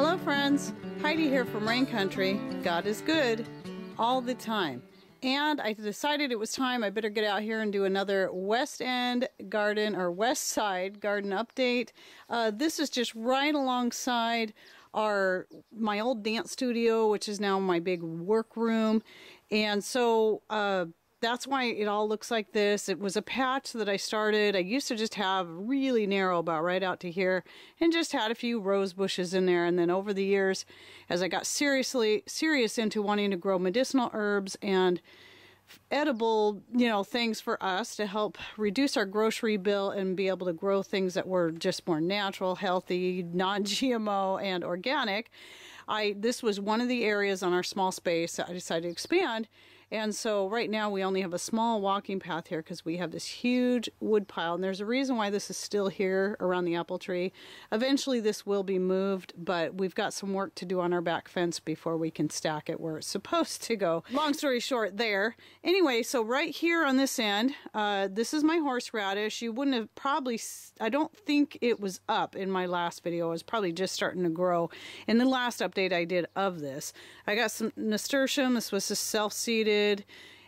Hello friends, Heidi here from Rain Country. God is good all the time. And I decided it was time I better get out here and do another West End garden or West Side garden update. This is just right alongside my old dance studio, which is now my big workroom. And so that's why it all looks like this. It was a patch that I started. I used to just have really narrow, about right out to here, and just had a few rose bushes in there. And then over the years, as I got serious into wanting to grow medicinal herbs and edible, things for us to help reduce our grocery bill and be able to grow things that were just more natural, healthy, non-GMO, and organic, this was one of the areas on our small space that I decided to expand. And so right now we only have a small walking path here because we have this huge wood pile. And there's a reason why this is still here around the apple tree. Eventually this will be moved, but we've got some work to do on our back fence before we can stack it where it's supposed to go. Long story short there. Anyway, so right here on this end, this is my horseradish. You wouldn't have probably, I don't think it was up in my last video. It was probably just starting to grow in the last update I did of this. I got some nasturtium. This was just self-seeded.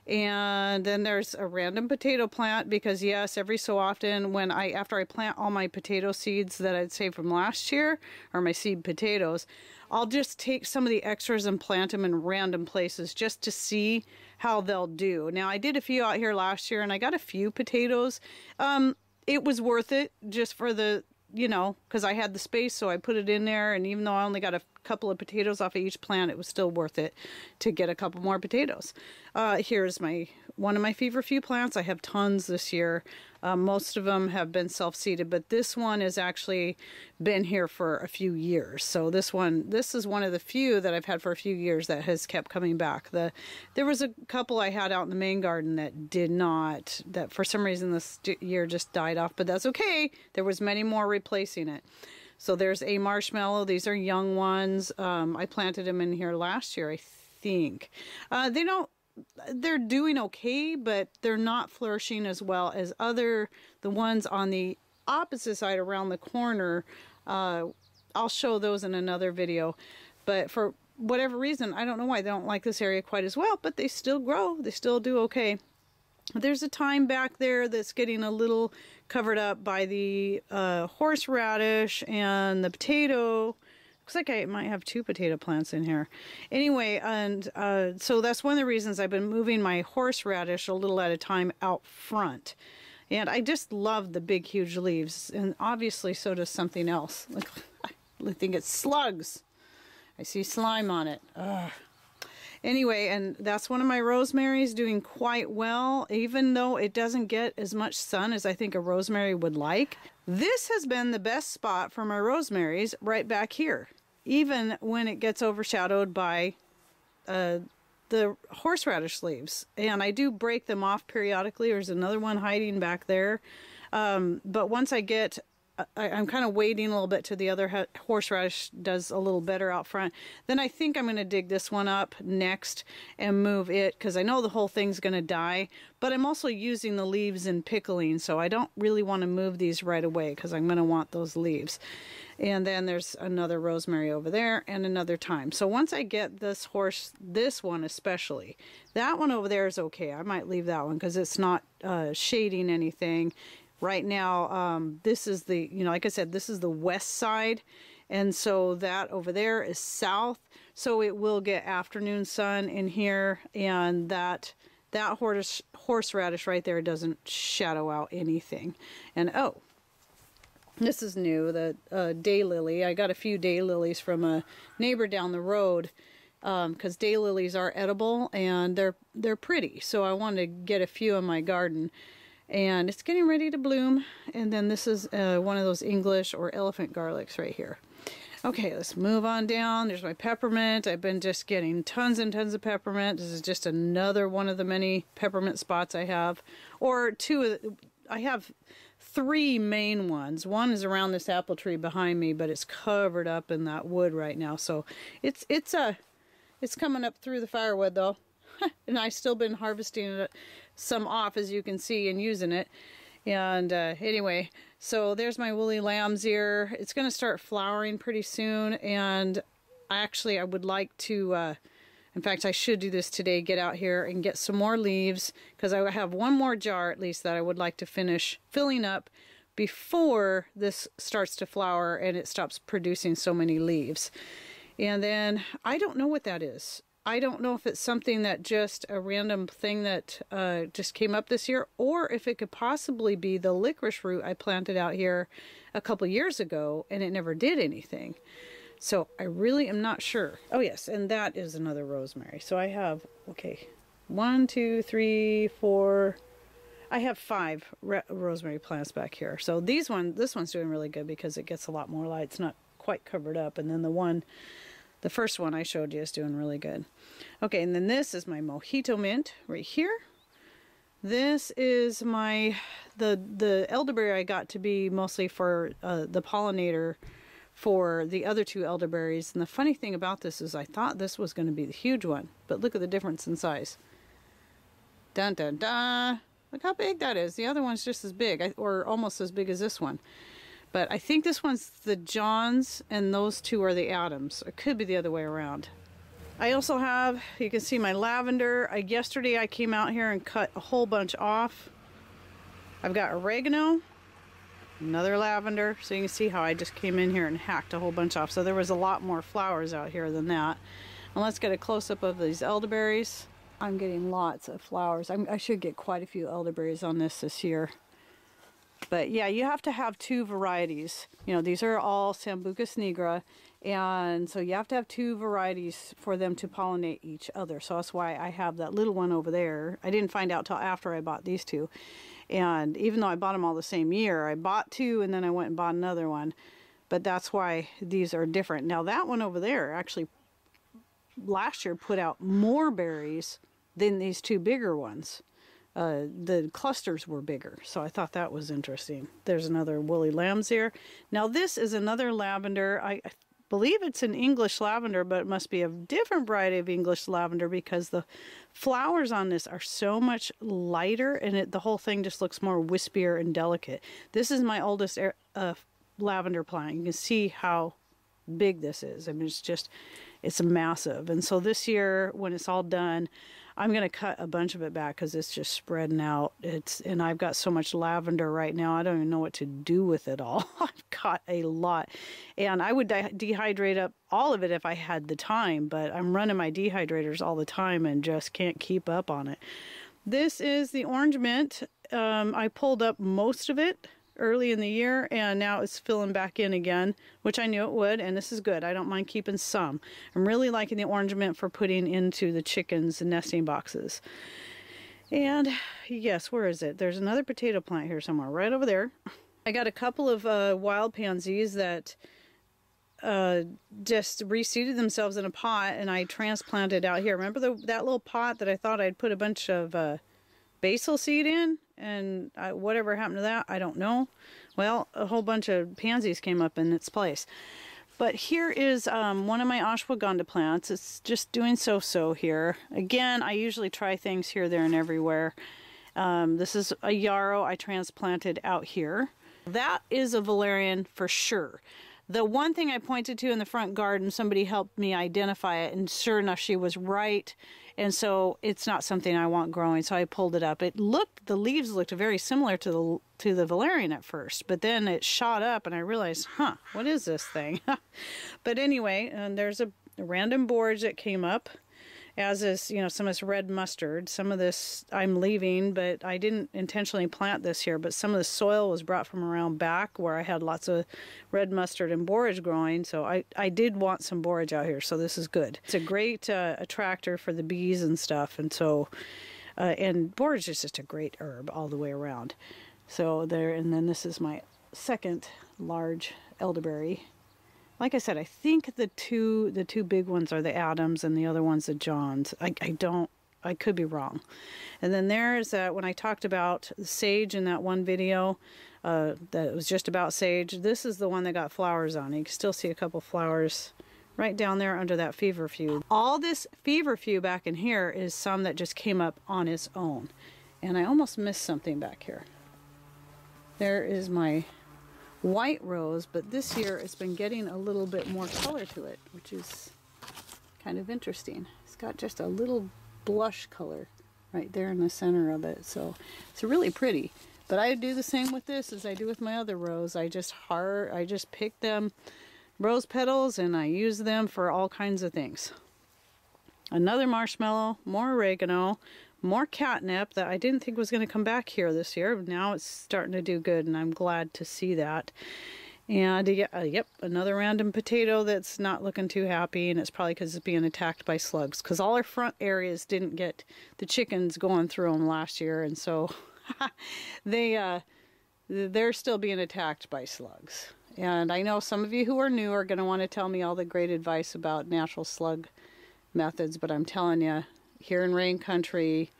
And then there's a random potato plant because yes, every so often after I plant all my potato seeds that I'd saved from last year, or my seed potatoes, I'll just take some of the extras and plant them in random places just to see how they'll do. Now I did a few out here last year and I got a few potatoes. It was worth it just for the, because I had the space, so I put it in there, and even though I only got a couple of potatoes off of each plant, it was still worth it to get a couple more potatoes. Here's one of my feverfew plants. I have tons this year. Most of them have been self-seeded, but this one has actually been here for a few years. So this is one of the few that I've had for a few years that has kept coming back. There was a couple I had out in the main garden that for some reason this year just died off, but that's okay. There was many more replacing it. So there's a marshmallow. These are young ones. I planted them in here last year, I think. They're doing okay, but they're not flourishing as well as the ones on the opposite side around the corner. I'll show those in another video. But for whatever reason, I don't know why they don't like this area quite as well, but they still grow. They still do okay. There's a thyme back there that's getting a little covered up by the horseradish and the potato. Looks like I might have two potato plants in here. Anyway, and so that's one of the reasons I've been moving my horseradish a little at a time out front. And I just love the big, huge leaves. And obviously so does something else. Look, I think it's slugs. I see slime on it. Ugh. Anyway, and that's one of my rosemaries doing quite well, even though it doesn't get as much sun as I think a rosemary would like. This has been the best spot for my rosemaries right back here, even when it gets overshadowed by the horseradish leaves. And I do break them off periodically. There's another one hiding back there. But once I'm kind of waiting a little bit till the other horseradish does a little better out front. Then I think I'm going to dig this one up next and move it because I know the whole thing's going to die. But I'm also using the leaves in pickling, so I don't really want to move these right away because I'm going to want those leaves. And then there's another rosemary over there and another thyme. So once I get this one especially, that one over there is okay. I might leave that one because it's not shading anything. Right now, this is like I said, this is the west side, and so that over there is south, so it will get afternoon sun in here, and that horseradish right there doesn't shadow out anything. And oh, this is new, the daylily. I got a few daylilies from a neighbor down the road, because daylilies are edible, and they're pretty, so I wanted to get a few in my garden. And it's getting ready to bloom. And then this is one of those English or elephant garlics right here. Okay, let's move on down. There's my peppermint. I've been just getting tons and tons of peppermint. This is just another one of the many peppermint spots I have. Or I have three main ones. One is around this apple tree behind me, but it's covered up in that wood right now. So it's coming up through the firewood though. And I've still been harvesting some off, as you can see, and using it. And anyway, So there's my woolly lamb's ear. It's going to start flowering pretty soon, and I would like to, in fact, I should do this today, get out here and get some more leaves, because I have one more jar at least that I would like to finish filling up before this starts to flower and it stops producing so many leaves. And then I don't know what that is. I don't know if it's something that just a random thing that just came up this year, or if it could possibly be the licorice root I planted out here a couple years ago and it never did anything. So I really am not sure. Oh yes, and that is another rosemary. So I have, okay, 1, 2, 3, 4... I have 5 rosemary plants back here. So this one's doing really good because it gets a lot more light. It's not quite covered up. And then the first one I showed you is doing really good. Okay, and then this is my mojito mint right here. This is the elderberry I got to be mostly for the pollinator for the other 2 elderberries. And the funny thing about this is I thought this was going to be the huge one, but look at the difference in size. Dun dun dun! Look how big that is. The other one's just as big, or almost as big as this one. But I think this one's the Johns and those 2 are the Adams. It could be the other way around. I also have, you can see my lavender. Yesterday I came out here and cut a whole bunch off. I've got oregano, another lavender. So you can see how I just came in here and hacked a whole bunch off. So there was a lot more flowers out here than that. And let's get a close-up of these elderberries. I'm getting lots of flowers. I should get quite a few elderberries on this year. But yeah, you have to have 2 varieties. You know, these are all Sambucus nigra, and so you have to have 2 varieties for them to pollinate each other. So that's why I have that little one over there. I didn't find out till after I bought these 2. And even though I bought them all the same year, I bought 2 and then I went and bought another one. But that's why these are different. Now that one over there actually last year put out more berries than these 2 bigger ones. The clusters were bigger, so I thought that was interesting. There's another woolly lamb's ear. Now this is another lavender. I believe it's an English lavender, but it must be a different variety of English lavender because the flowers on this are so much lighter, and the whole thing just looks more wispier and delicate. This is my oldest lavender plant. You can see how big this is. I mean, it's massive. And so this year, when it's all done, I'm going to cut a bunch of it back because it's just spreading out. And I've got so much lavender right now, I don't even know what to do with it all. I've got a lot. And I would dehydrate up all of it if I had the time, but I'm running my dehydrators all the time and just can't keep up on it. This is the orange mint. I pulled up most of it early in the year, and now it's filling back in again, which I knew it would, and this is good. I don't mind keeping some. I'm really liking the orange mint for putting into the chickens and nesting boxes. And yes, where is it? There's another potato plant here somewhere, right over there. I got a couple of wild pansies that just reseeded themselves in a pot, and I transplanted out here. Remember that little pot that I thought I'd put a bunch of basil seed in? And whatever happened to that, I don't know. Well, a whole bunch of pansies came up in its place. But here is one of my ashwagandha plants. It's just doing so-so here. Again, I usually try things here, there, and everywhere. This is a yarrow I transplanted out here. That is a valerian for sure. The one thing I pointed to in the front garden, somebody helped me identify it, and sure enough, she was right. And so it's not something I want growing, so I pulled it up. The leaves looked very similar to the valerian at first, but then it shot up and I realized, what is this thing? But anyway, and there's a random borage that came up, as is, some of this red mustard. Some of this I'm leaving, but I didn't intentionally plant this here, but some of the soil was brought from around back where I had lots of red mustard and borage growing, so I did want some borage out here, so this is good. It's a great attractor for the bees and stuff, and so, and borage is just a great herb all the way around. So there, and then this is my second large elderberry. Like I said, I think the two big ones are the Adams and the other one's the Johns. I could be wrong. And then there's that, when I talked about sage in that one video, that was just about sage, this is the one that got flowers on it. You can still see a couple flowers right down there under that feverfew. All this feverfew back in here is some that just came up on its own. And I almost missed something back here. There is my white rose, but this year it's been getting a little bit more color to it, which is kind of interesting. It's got just a little blush color right there in the center of it, so it's really pretty. But I do the same with this as I do with my other rose. I just pick them rose petals and I use them for all kinds of things. Another marshmallow, more oregano, more catnip that I didn't think was going to come back here this year. But now it's starting to do good, and I'm glad to see that. And yep, another random potato that's not looking too happy, and it's probably because it's being attacked by slugs. Because all our front areas didn't get the chickens going through them last year, and so they're still being attacked by slugs. And I know some of you who are new are going to want to tell me all the great advice about natural slug methods, but I'm telling you, here in rain country,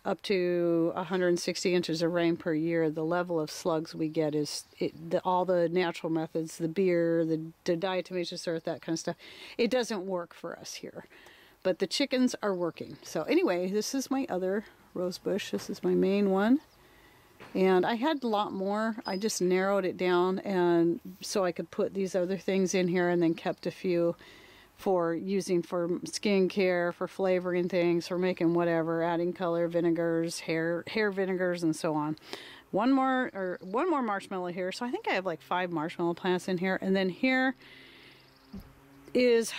up to 160 inches of rain per year, the level of slugs we get is all the natural methods, the beer, the diatomaceous earth, that kind of stuff. It doesn't work for us here, but the chickens are working. So anyway, this is my other rose bush. This is my main one, and I had a lot more. I just narrowed it down, and so I could put these other things in here, and then kept a few for using for skincare, for flavoring things, for making whatever, adding color, vinegars, hair vinegars, and so on. One more marshmallow here. So I think I have like 5 marshmallow plants in here. And then here is,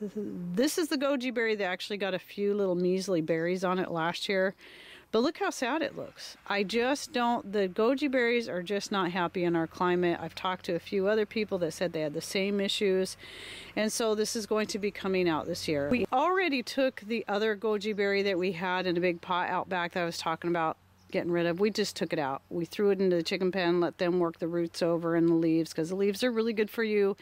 this is the goji berry that actually got a few little measly berries on it last year. But look how sad it looks. I just don't, the goji berries are just not happy in our climate. I've talked to a few other people that said they had the same issues. And so this is going to be coming out this year. We already took the other goji berry that we had in a big pot out back that I was talking about getting rid of. We just took it out. We threw it into the chicken pen, let them work the roots over and the leaves, because the leaves are really good for you.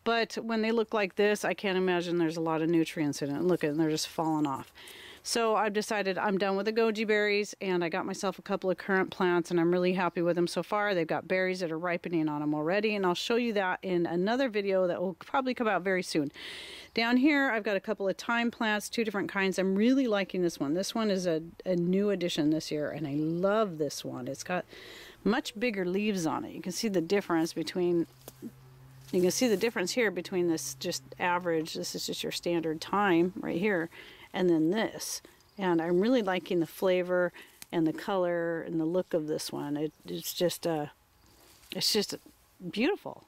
But when they look like this, I can't imagine there's a lot of nutrients in it. Look at them, they're just falling off. So I've decided I'm done with the goji berries, and I got myself a couple of currant plants, and I'm really happy with them so far. They've got berries that are ripening on them already, and I'll show you that in another video that will probably come out very soon. Down here, I've got a couple of thyme plants, 2 different kinds. I'm really liking this one. This one is a new addition this year, and I love this one. It's got much bigger leaves on it. You can see the difference between... You can see the difference here between this just average, this is just your standard thyme right here, and then this. And I'm really liking the flavor and the color and the look of this one. It's just beautiful.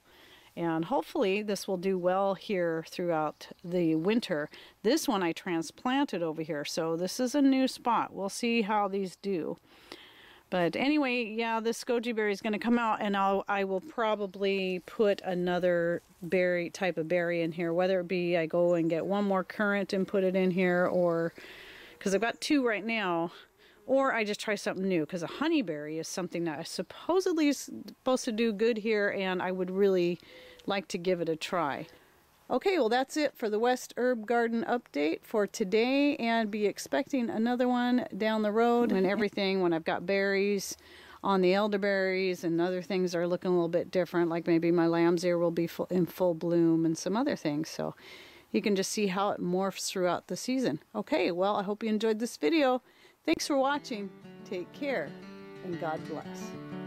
And hopefully this will do well here throughout the winter. This one I transplanted over here, so this is a new spot. We'll see how these do. But anyway, yeah, this goji berry is going to come out, and I will probably put another type of berry in here, whether it be I go and get one more currant and put it in here, or because I've got 2 right now, or I just try something new, because a honeyberry is something that supposedly is supposed to do good here, and I would really like to give it a try. Okay, well that's it for the West Herb Garden update for today, and be expecting another one down the road when I've got berries on the elderberries and other things are looking a little bit different, like maybe my lamb's ear will be in full bloom and some other things. So you can just see how it morphs throughout the season. Okay, well I hope you enjoyed this video. Thanks for watching. Take care and God bless.